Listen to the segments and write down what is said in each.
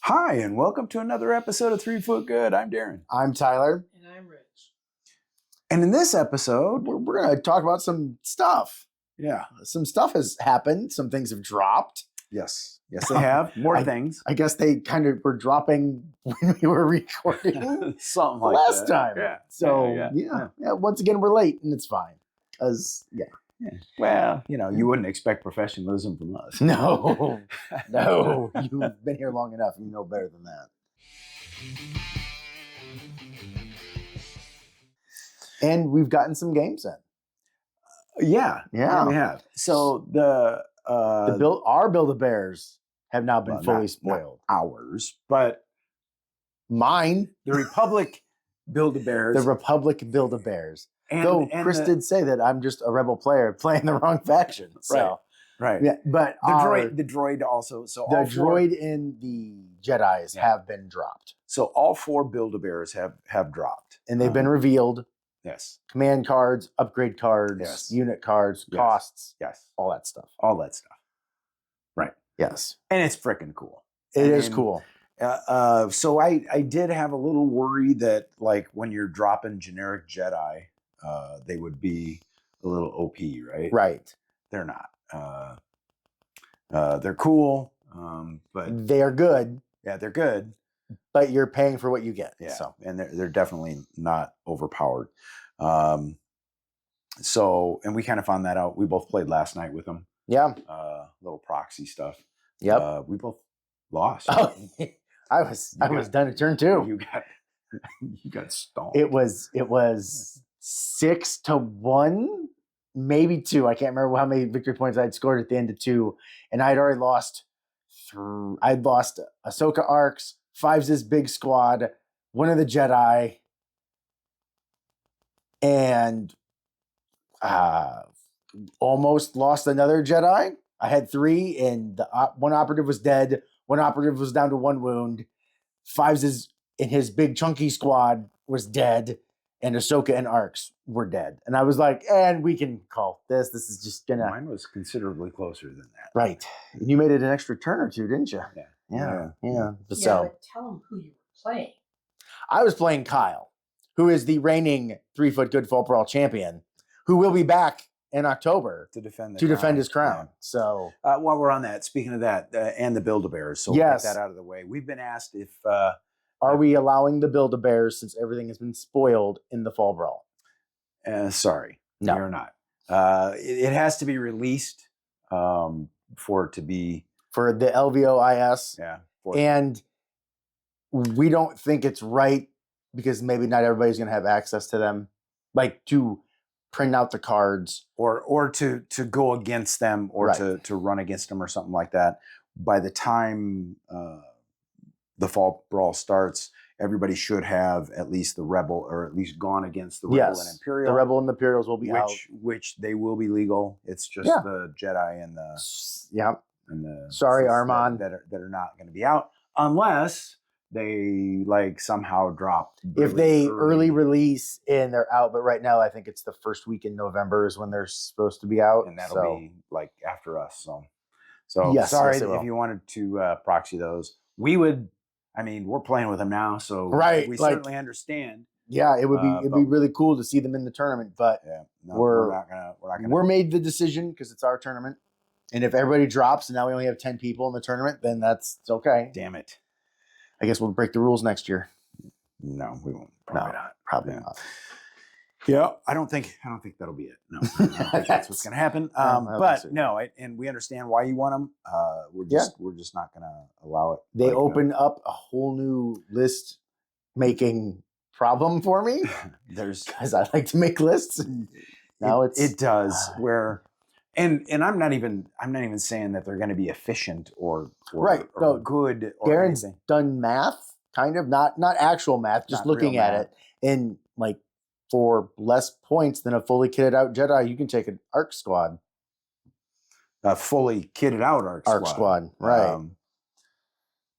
Hi, and welcome to another episode of 3 Foot Good. I'm Daren. I'm Tyler. And I'm Rich. And in this episode, We're going to talk about some stuff. yeah, Some stuff has happened. Some things have dropped. yes, they have more things. I guess they kind of were dropping when we were recording Something like last that. time. Yeah. So, Yeah. once again, we're late and it's fine. Well, you wouldn't expect professionalism from us. No, you've been here long enough. You know better than that. And we've gotten some games in. Yeah, we have. So Our Build-A-Bears have now been fully not spoiled. ours, but Mine, the Republic Build-A-Bears. the Republic Build-A-Bears. and Chris did say that I'm just a rebel player playing the wrong faction. So, right. yeah, but The droid also. So the all four, droid and the Jedis have been dropped. So all 4 Build-A-Bears have dropped, And they've been revealed. Yes. Command cards, upgrade cards, Yes. unit cards, Yes. costs, Yes. all that stuff. All that stuff. Right. Yes. And it's freaking cool. It I is mean, cool. So I did have a little worry that, like, when you're dropping generic Jedi, they would be a little OP, right? Right. They're not. They're cool, but They are good, yeah, they're good. but you're paying for what you get. Yeah, So, and they're definitely not overpowered. And we kind of found that out. We both played last night with them. yeah. Little proxy stuff. Yep. We both lost. Oh, I was done at turn 2. You got stomped. It was 6-1, maybe 2. I can't remember how many victory points I'd scored at the end of 2, and I'd already lost. I'd lost Ahsoka Arcs, Fives' big squad, one of the Jedi, and almost lost another Jedi. I had 3, and the one operative was dead. One operative was down to 1 wound. Fives' in his big chunky squad was dead, and Ahsoka and Arcs were dead. And I was like, and we can call this. This is just gonna Mine was considerably closer than that. right. And you made it an extra turn or 2, didn't you? Yeah. Yeah. Yeah, So but tell them who you were playing. I was playing Kyle, who is the reigning 3 Foot Good Fall Brawl champion, who will be back in October To defend his crown. So While we're on that, speaking of that, and the Build-A-Bears, so we'll Yes. get that out of the way. We've been asked if are we allowing the Build-A-Bears since everything has been spoiled in the Fall Brawl? sorry, No. you're not. It has to be released for it to be For the LVOIS. for And we don't think it's right because maybe not everybody's going to have access to them, like to print out the cards. or to go against them or Right. to run against them or something like that. By the time the fall brawl starts, everybody should have at least the rebel, or at least gone against the rebel and Yes, imperial. the Rebel and the Imperials will be out. which they will be legal. It's just Yeah. the Jedi and the Yeah. Sorry, Sith Armand. that are not going to be out unless they like somehow drop. If they early release and they're out, but right now I think it's the first week in November is when they're supposed to be out. and that'll so, be like after us. So Yes, sorry yes, it will. if you wanted to proxy those. We would. I mean, we're playing with them now, so Right, we like- certainly understand. yeah, it would be but- really cool to see them in the tournament, but Yeah, no, We're- we're not gonna. we're made the decision because it's our tournament. And if everybody drops and now we only have 10 people in the tournament, then it's okay. Damn it! I guess we'll break the rules next year. No, we won't. Probably No. not. Probably Yeah. not. Yeah, I don't think that'll be it. No, I don't think that's what's going to happen. I don't But think so. no, and we understand why you want them. We're just not going to allow it. They Like, open up a whole new list making problem for me there's because I like to make lists. And now it does where, and I'm not even saying that they're going to be efficient or Right, or no, good or Darren's anything. done math, kind of not actual math, just Not looking real at math. it. And like for less points than a fully kitted out Jedi, you can take an Arc Squad. Fully kitted out Arc Squad, right?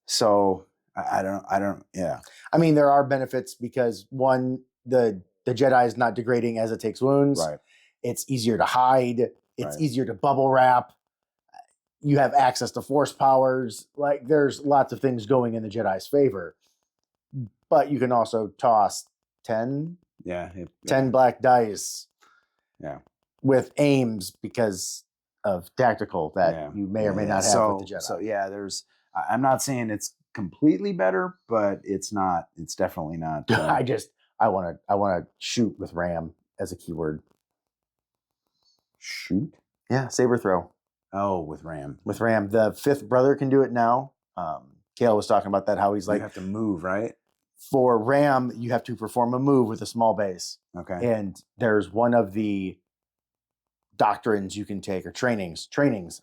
So I don't. Yeah. I mean, there are benefits because one, the Jedi is not degrading as it takes wounds. Right. It's easier to hide. It's Right. easier to bubble wrap. you have access to force powers. Like there's lots of things going in the Jedi's favor. But you can also toss 10 Yeah. 10 black dice Yeah. with aims because of tactical that Yeah. you may or may not have so, with the Jedi. So yeah, I'm not saying it's completely better, but it's definitely not. I want to shoot with Ram as a keyword. Shoot? Yeah, saber throw. Oh, with Ram. With Ram. The fifth brother can do it now. Kale was talking about that, how he's like, you have to move, right? For Ram, you have to perform a move with a small base. Okay. And there's one of the doctrines you can take, or trainings,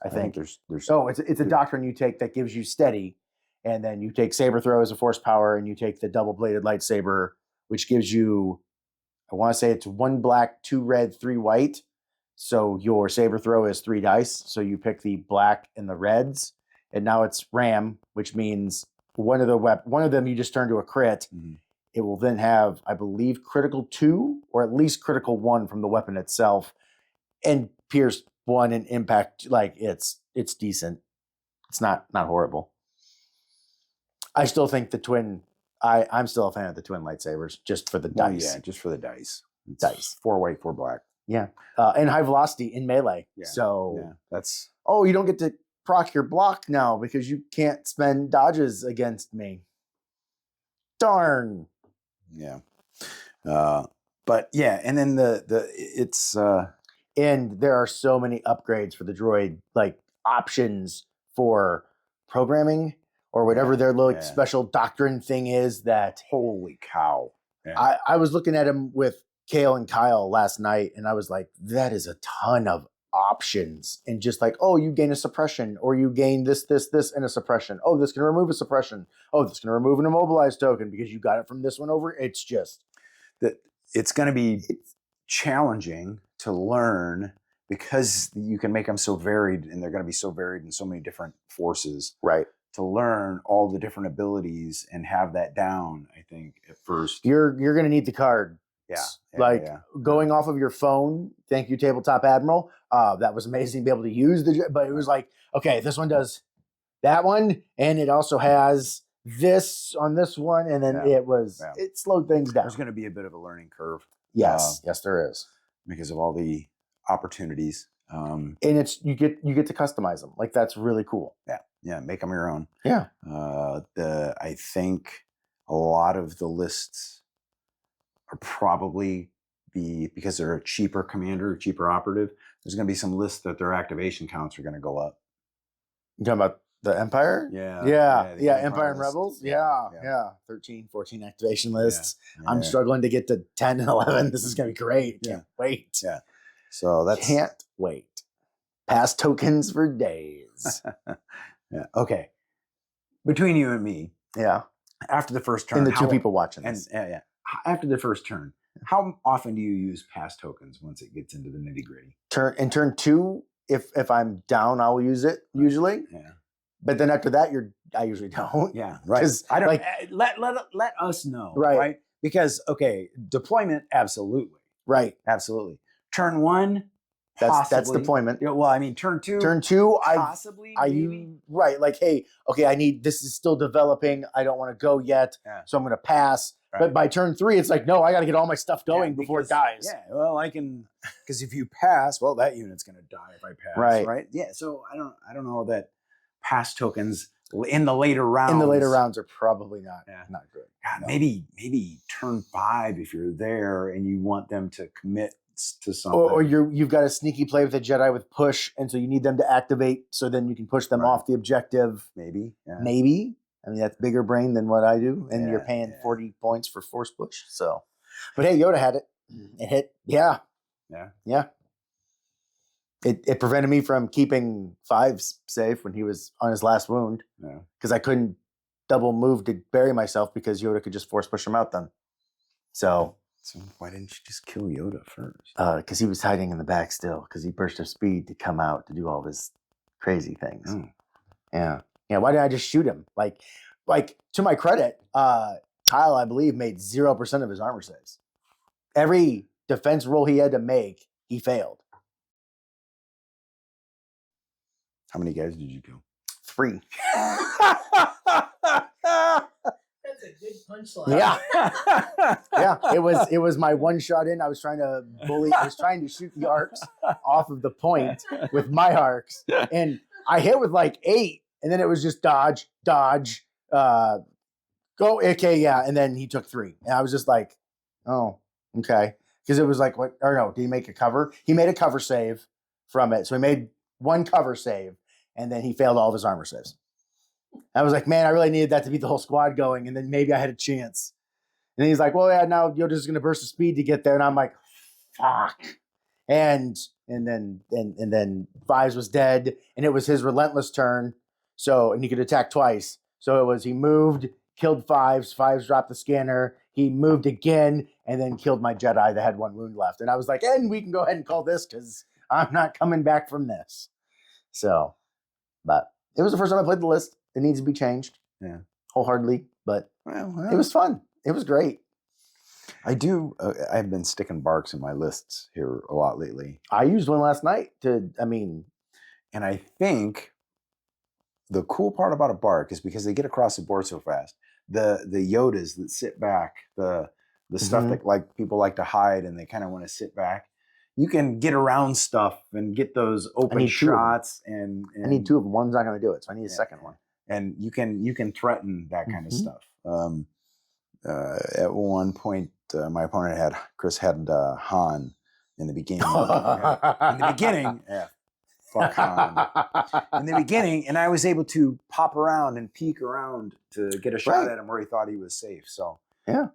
I think. There's it's a doctrine you take that gives you steady, and then you take saber throw as a force power, and you take the double bladed lightsaber, which gives you, I want to say it's 1 black, 2 red, 3 white. So your saber throw is 3 dice. So you pick the black and the reds, and now it's Ram, which means one of them you just turn to a crit. Mm-hmm. It will then have, I believe, critical 2 or at least critical 1 from the weapon itself, and pierce 1 and impact. Like it's decent. It's not horrible. I still think the twin. I'm still a fan of the twin lightsabers, just for the dice. Yeah, just for the dice. It's dice. 4 white, 4 black. Yeah, and high velocity in melee. Yeah. So yeah, that's. Oh, you don't get to proc your block now because you can't spend dodges against me. Darn. Yeah. But yeah, and then it's and there are so many upgrades for the droid, like options for programming or whatever their special doctrine thing is. That holy cow! Yeah. I was looking at him with Kale and Kyle last night, and I was like, that is a ton of options. And just like, oh, you gain a suppression, or you gain this, and a suppression. Oh, this can remove a suppression. Oh, this can remove an immobilized token because you got it from this one over. It's just that it's going to be challenging to learn because you can make them so varied, and they're going to be so varied in so many different forces. Right. To learn all the different abilities and have that down, I think at first you're going to need the card. Yeah. Going off of your phone. Thank you, Tabletop Admiral. That was amazing to be able to use but it was like, okay, this one does that one, and it also has this on this one, and then it slowed things down. There's going to be a bit of a learning curve. Yes, there is, because of all the opportunities. And it's you get to customize them. Like that's really cool. Yeah, make them your own. Yeah. I think a lot of the lists are probably because they're a cheaper commander, cheaper operative. There's going to be some lists that their activation counts are going to go up. You talking about the Empire? Yeah. Empire and Rebels. Yeah. 13, 14 activation lists. Yeah. I'm struggling to get to 10 and 11. This is going to be great. Can't wait. Yeah. So can't wait. Pass tokens for days. Yeah. Okay. Between you and me. Yeah. After the first turn. And the 2 people watching this. Yeah. After the first turn, how often do you use pass tokens once it gets into the nitty gritty? Turn 2, if I'm down, I'll use it usually. Yeah. But then after that, I usually don't. Yeah. Right. Because I don't let us know. Right. Because deployment, absolutely. Right. Absolutely. Turn 1. That's deployment. Yeah, well, I mean, turn 2. Turn 2, possibly. Right. Like, hey, this is still developing. I don't want to go yet, so I'm going to pass. Right. But by turn 3, it's like, no, I got to get all my stuff going before it dies. Yeah. Well, I can, because if you pass, well, that unit's going to die if I pass. Right. Yeah. So I don't know that pass tokens in the later rounds. In the later rounds are probably not good. God, no. Maybe turn 5 if you're there and you want them to commit to something. Or you've got a sneaky play with a Jedi with push, and so you need them to activate, so then you can push them off the objective. Maybe. I mean, that's bigger brain than what I do, and you're paying 40 points for force push. So, but hey, Yoda had it. It hit. Yeah. It prevented me from keeping 5s safe when he was on his last wound. Yeah. Because I couldn't double move to bury myself because Yoda could just force push him out then. So why didn't you just kill Yoda first? Because he was hiding in the back still, because he burst of speed to come out to do all of his crazy things. Mm. Yeah. Why didn't I just shoot him? Like to my credit, Kyle, I believe, made 0% of his armor saves. Every defense roll he had to make, he failed. How many guys did you kill? 3. That's a good punchline. Yeah. Yeah, it was my one shot in. I was trying to shoot the arcs off of the point with my arcs, and I hit with like 8, and then it was just dodge, go, okay, yeah, and then he took 3, and I was just like, oh, okay, because it was like, what? Or no, did he make a cover? He made a cover save from it, so he made 1 cover save, and then he failed all of his armor saves. I was like, man, I really needed that to beat the whole squad going, and then maybe I had a chance. And he's like, well, yeah, now you're just gonna burst the speed to get there. And I'm like, fuck. And then Fives was dead, and it was his relentless turn. So, and he could attack twice. So it was he moved, killed Fives dropped the scanner, he moved again, and then killed my Jedi that had 1 wound left. And I was like, and we can go ahead and call this because I'm not coming back from this. So, but it was the first time I played the list. It needs to be changed. Yeah. Wholeheartedly. But Well, it was fun. It was great. I've been sticking barks in my lists here a lot lately. I used one last night And I think the cool part about a bark is because they get across the board so fast. The Yodas that sit back, the stuff that like people like to hide and they kind of want to sit back. You can get around stuff and get those open shots. And I need 2 of them. One's not going to do it, so I need a second one. And you can threaten that kind of stuff. At one point, my opponent Chris had Han in the beginning. In the beginning, fuck Han. In the beginning, and I was able to pop around and peek around to get a shot at him where he thought he was safe. So yeah.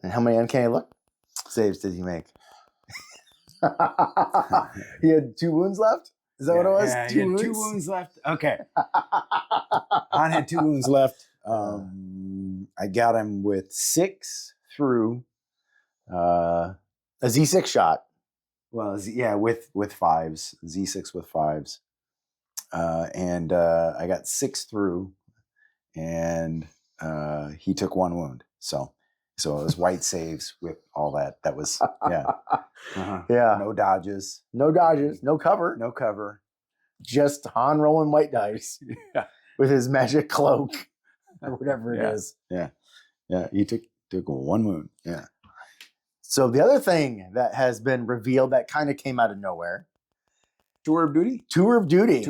And how many uncanny look saves did he make? He had 2 wounds left. Is that what it was? Yeah, 2 wounds? 2 wounds left. Okay. Han had 2 wounds left. I got him with 6 through. A Z6 shot. Well, with 5s. Z6 with 5s. And I got 6 through, and he took 1 wound. So it was white saves with all that. That was Yeah. No dodges. No dodges. No cover. No cover. Just Han rolling white dice. Yeah. With his magic cloak or whatever it is. Yeah. Yeah. He took 1 wound. Yeah. So the other thing that has been revealed that kind of came out of nowhere. Tour of Duty. Tour of Duty.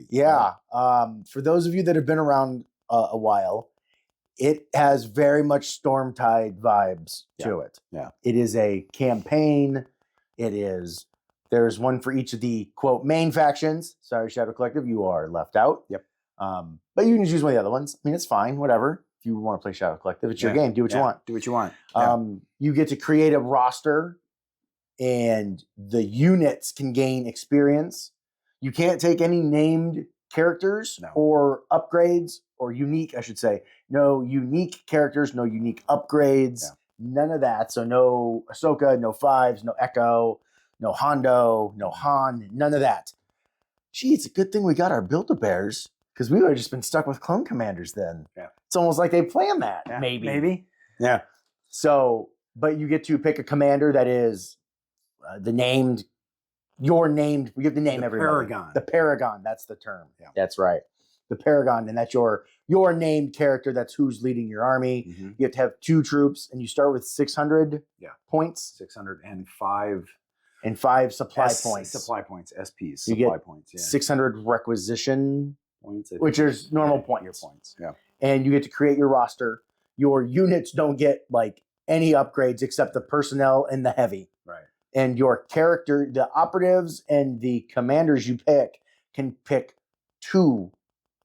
Yeah. For those of you that have been around a while, it has very much Stormtide vibes to it. Yeah. It is a campaign. There's one for each of the, quote, main factions. Sorry, Shadow Collective, you are left out. Yep. But you can just use one of the other ones. I mean, it's fine, whatever. If you want to play Shadow Collective, it's your game. Do what you want. Do what you want. You get to create a roster, and the units can gain experience. You can't take any named characters or upgrades, or unique, I should say. No unique characters, no unique upgrades, none of that. So no Ahsoka, no Fives, no Echo, no Hondo, no Han, none of that. Gee, it's a good thing we got our Build-A-Bears, because we would have just been stuck with clone commanders then. Yeah. It's almost like they planned that, maybe. Yeah. So, but you get to pick a commander that is we give the name everybody. Paragon. The Paragon, that's the term. Yeah. That's right. The Paragon, and that's your named character. That's who's leading your army. Mm-hmm. You have to have 2 troops, and you start with 600 points. 605. And 5 supply points. Supply points, SPs. You supply get points. 600 requisition points, which is normal points. Your points, yeah. And you get to create your roster. Your units don't get like any upgrades except the personnel and the heavy. Right. And your character, the operatives and the commanders you pick can pick 2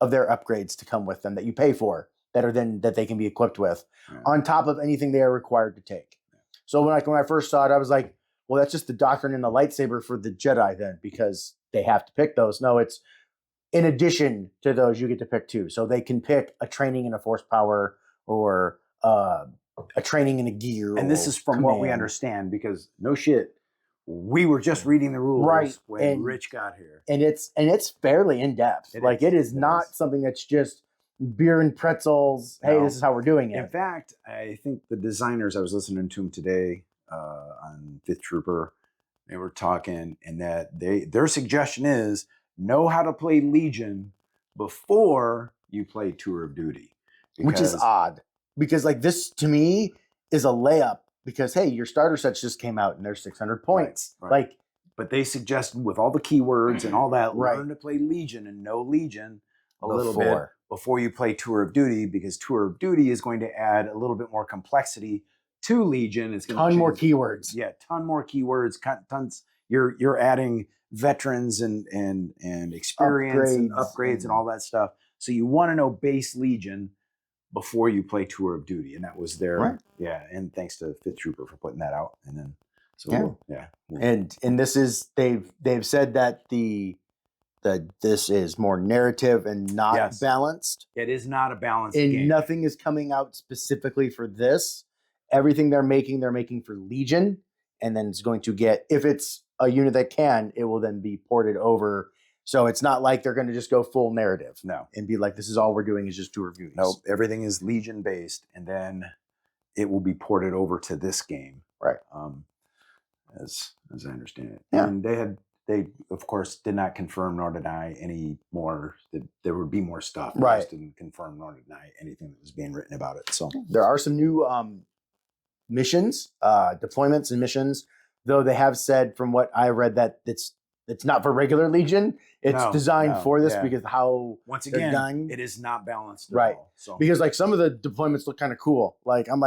of their upgrades to come with them that you pay for that they can be equipped with on top of anything they are required to take. Yeah. So when I first saw it, I was like, well, that's just the doctrine and the lightsaber for the Jedi then, because they have to pick those. No, it's in addition to those, you get to pick 2. So they can pick a training and a force power, or a training and a gear. And this is from what we understand, because no shit, we were just reading the rules when Rich got here. And it's fairly in depth. It is not something that's just beer and pretzels. Hey, this is how we're doing it. In fact, I think the designers, I was listening to them today on 5th Trooper, they were talking, and that their suggestion is know how to play Legion before you play Tour of Duty. Which is Because- odd because like this to me is a layup because hey, your starter sets just came out and they're 600 points. right. Like, But they suggested with all the keywords and all that, Right. learn to play Legion and know Legion a little bit Before. before you play Tour of Duty, because Tour of Duty is going to add a little bit more complexity to Legion. It's going to ton more change- keywords. Yeah, ton more keywords, tons. You're adding veterans and experience and upgrades and all that stuff. So you want to know base Legion before you play Tour of Duty, and that was their Right. yeah. And thanks to Fifth Trooper for putting that out. And then so Yeah. we'll- And this is they've said that this is more narrative and not Yes. balanced. it is not a balanced And game. nothing is coming out specifically for this. Everything they're making for Legion, and then it's going to get, if it's a unit that can, it will then be ported over. So it's not like they're going to just go full narrative No, and be like, this is all we're doing is just 2 reviews. nope. Everything is Legion based, and then it will be ported over to this game. Right. As I understand it. Yeah. And they of course did not confirm nor deny any more that there would be more stuff. They Right. just didn't confirm nor deny anything that was being written about it. So There are some new missions, deployments and missions, though they have said from what I read that it's not for regular Legion. It's No, designed no, for this yeah. because how once they're again, done. it is not balanced at Right. all. So Because like some of the deployments look kind of cool. Like I'm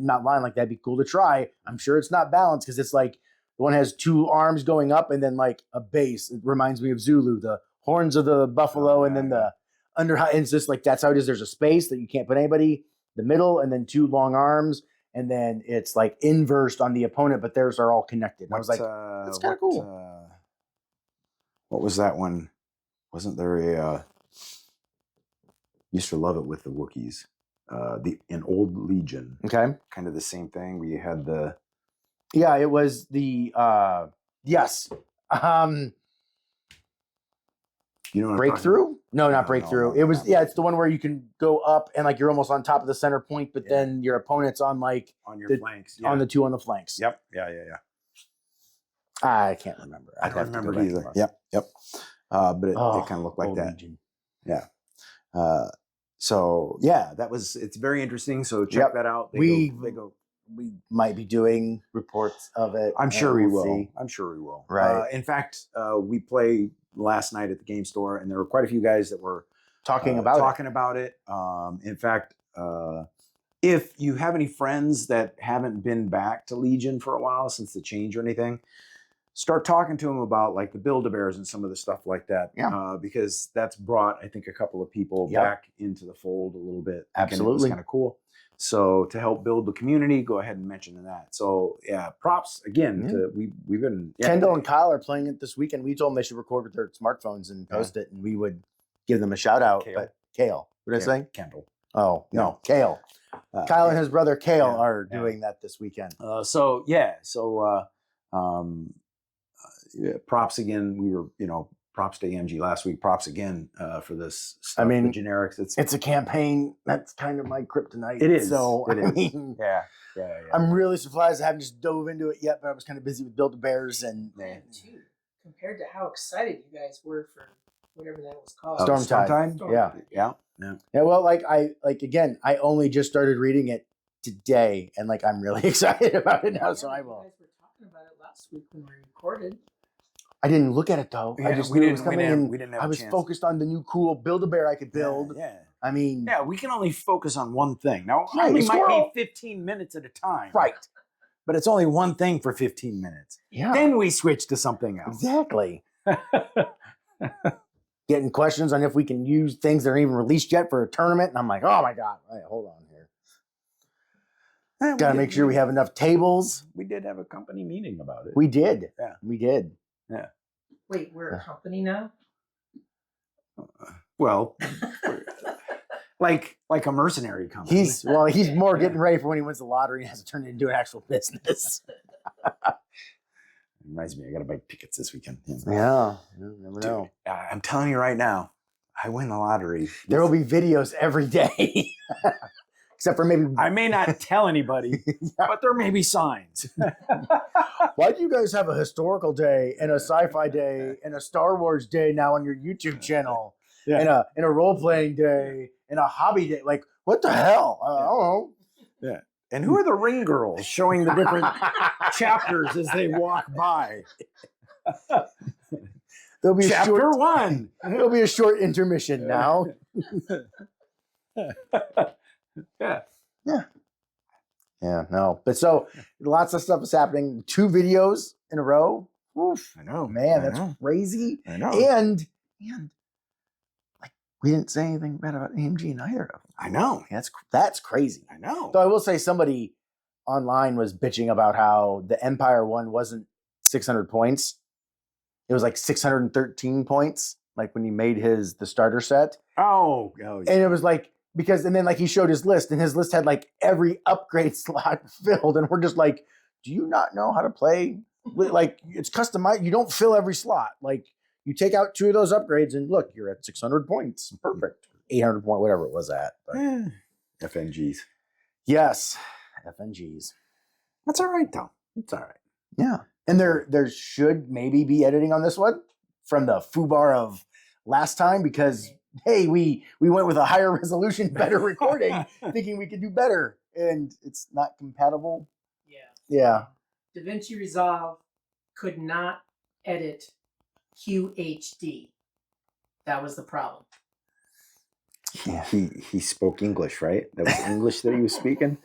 not lying, like that'd be cool to try. I'm sure it's not balanced because it's like the one has 2 arms going up and then like a base. It reminds me of Zulu, the horns of the buffalo, Oh, and yeah, then yeah. the under. And it's just like that's how it is. There's a space that you can't put anybody, the middle, and then 2 long arms, and then it's like inversed on the opponent, but theirs are all connected. And I was like, that's kinda cool. What was that one? Wasn't there a used to love it with the Wookiees? An old Legion, okay, kind of the same thing where you had the yeah, it was the yes, you know what I'm talking breakthrough. No, No, not breakthrough. no, It was not yeah, it's the one where you can go up and like you're almost on top of the center point, but Yeah. then your opponent's on like about? On your the- flanks. on the 2 on the flanks. Yep. Yeah. I can't remember. I I'd don't have to go remember back it and either. look. Yep. But it Oh, kind of looked like Old that. Legion. So yeah, it's very interesting. So check Yep. that out. We they go. we might be doing reports of it. I'm sure we We'll will. see. I'm sure we will. Right. In fact, we played last night at the game store, and there were quite a few guys that were Talking about it. In fact, if you have any friends that haven't been back to Legion for a while since the change or anything, start talking to them about like the Build-A-Bears and some of the stuff like that. Yeah. Because that's brought, I think, a couple of people Yep. back into the fold a little bit. Absolutely. Kind of cool. So to help build the community, go ahead and mention that. So yeah, props again. Yeah. To we've been Kendall and Kyle are playing it this weekend. We told them they should record with their smartphones and post it, and we would give them a shout out. Kale. But Kale, what did I say? Kendall. Oh no, No. Kale. Kyle and his brother Kale Yeah. are Yeah. doing that this weekend. Props again. We were, props to AMG last week. Props again for this stuff. mean, the generics. It's a campaign. That's kind of my kryptonite. It is. So It I is. mean, yeah. I'm really surprised I haven't just dove into it yet. But I was kind of busy with Build-A-Bears and Man, too, compared to how excited you guys were for whatever that was called. Stormtide. Storm. Yeah. Yeah. Yeah, well, again, I only just started reading it today, and like I'm really excited about it now. So I You will. guys were talking about it last week when we recorded. I didn't look at it though. I Yeah, just we knew it didn't- was we coming didn't- in. we didn't have I a was chance. focused on the new cool Build-A-Bear I could build. Yeah. I mean, Yeah, we can only focus on one thing. Now, it Right, only might squirrel. be 15 minutes at a time. right? But it's only one thing for 15 minutes. Yeah, Then we switch to something else. exactly. Getting questions on if we can use things that aren't even released yet for a tournament, and I'm like, oh my god, wait, hold on here. Eh, we Got to did- make sure we have enough tables. We did have a company meeting about it. We did. Yeah. We did. Wait, we're a company now? Well, like a mercenary company. He's more getting ready for when he wins the lottery and has to turn it into an actual business. Reminds me, I got to buy tickets this weekend. Yeah, you never Dude, know. I'm telling you right now, I win the lottery. There will be videos every day. except for maybe. I may not tell anybody, but there may be signs. Why do you guys have a historical day and a sci-fi day and a Star Wars day now on your YouTube channel? Yeah. And a role-playing day and a hobby day? Like, what the hell? I don't know. Yeah. And who are the ring girls showing the different chapters as they walk by? There'll be Chapter 1. There'll be a short intermission now. Yeah. Yeah, no. But so lots of stuff is happening. 2 videos in a row. Oof. I know. Man, I that's know. crazy. I know. And like we didn't say anything bad about AMG in either of them. I know. That's crazy. I know. So I will say somebody online was bitching about how the Empire one wasn't 600 points. It was like 613 points, like when he made the starter set. Oh, yeah. And it was like, and then like he showed his list, and his list had like every upgrade slot filled. And we're just like, do you not know how to play? Like, it's customized. You don't fill every slot. Like, you take out 2 of those upgrades and look, you're at 600 points. Perfect. 800 point, whatever it was at. But FNGs. yes, FNGs. That's all right, though. It's all right. Yeah. And there should maybe be editing on this one from the foobar of last time, because hey, we went with a higher resolution, better recording, thinking we could do better, and it's not compatible. Yeah. DaVinci Resolve could not edit QHD. That was the problem. Yeah. He spoke English, right? That was English that he was speaking.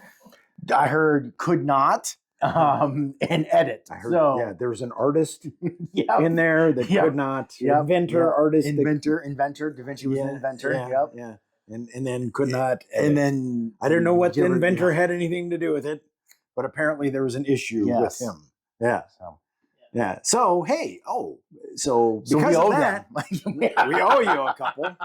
I heard could not and edit. I heard. So, Yeah, there was an artist yeah. in there that Yeah. could not. Yep. Inventor, artist, inventor. DaVinci was an inventor. Yeah, Yep. yeah. And then could not. Edit. And then I didn't know what the Jibber- inventor had anything to do with it, but apparently there was an issue Yes. with him. Yeah. So, Yeah. So hey, so so because we of owe that, them. we owe you a couple.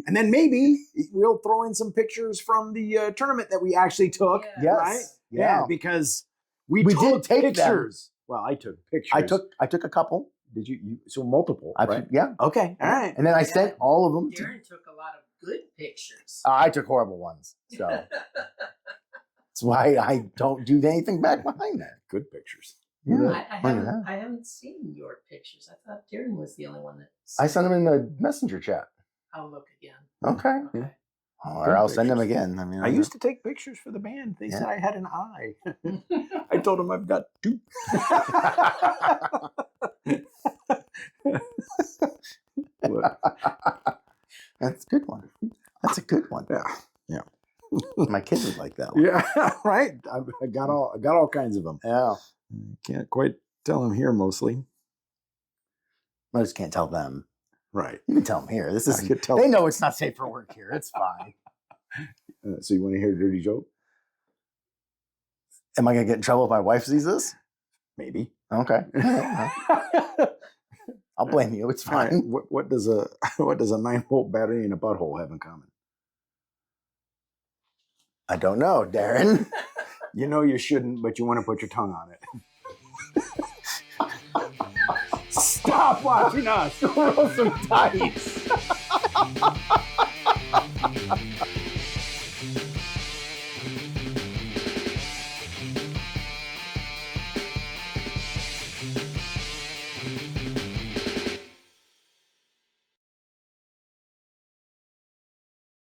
And then maybe we'll throw in some pictures from the tournament that we actually took. Yeah. Yes. Right? Yeah. Because we did took take them. pictures. Well, I took pictures. I took a couple. Did you so multiple? Right? Yeah. Okay. All right. And then I sent all of them. Daren took a lot of good pictures. I took horrible ones. So that's why I don't do anything back behind that. Good pictures. Yeah. I haven't seen your pictures. I thought Daren was the only one that I sent them in the messenger chat. I'll look again. Okay. Yeah. Or I'll send them again. I mean, I used to take pictures for the band. They said I had an eye. I told them I've got 2. That's a good one. That's a good one. Yeah. Yeah. My kids would like that one. Yeah. Right. I got all kinds of them. Yeah. Can't quite tell them here mostly. I just can't tell them. Right. You can tell them here. This I is. could tell. They know it's not safe for work here. It's fine. So you want to hear a dirty joke? Am I gonna get in trouble if my wife sees this? Maybe. Okay. I'll blame you. It's All right. fine. What does a 9-volt battery and a butthole have in common? I don't know, Daren. You know you shouldn't, but you want to put your tongue on it. Stop watching us. Roll some dice.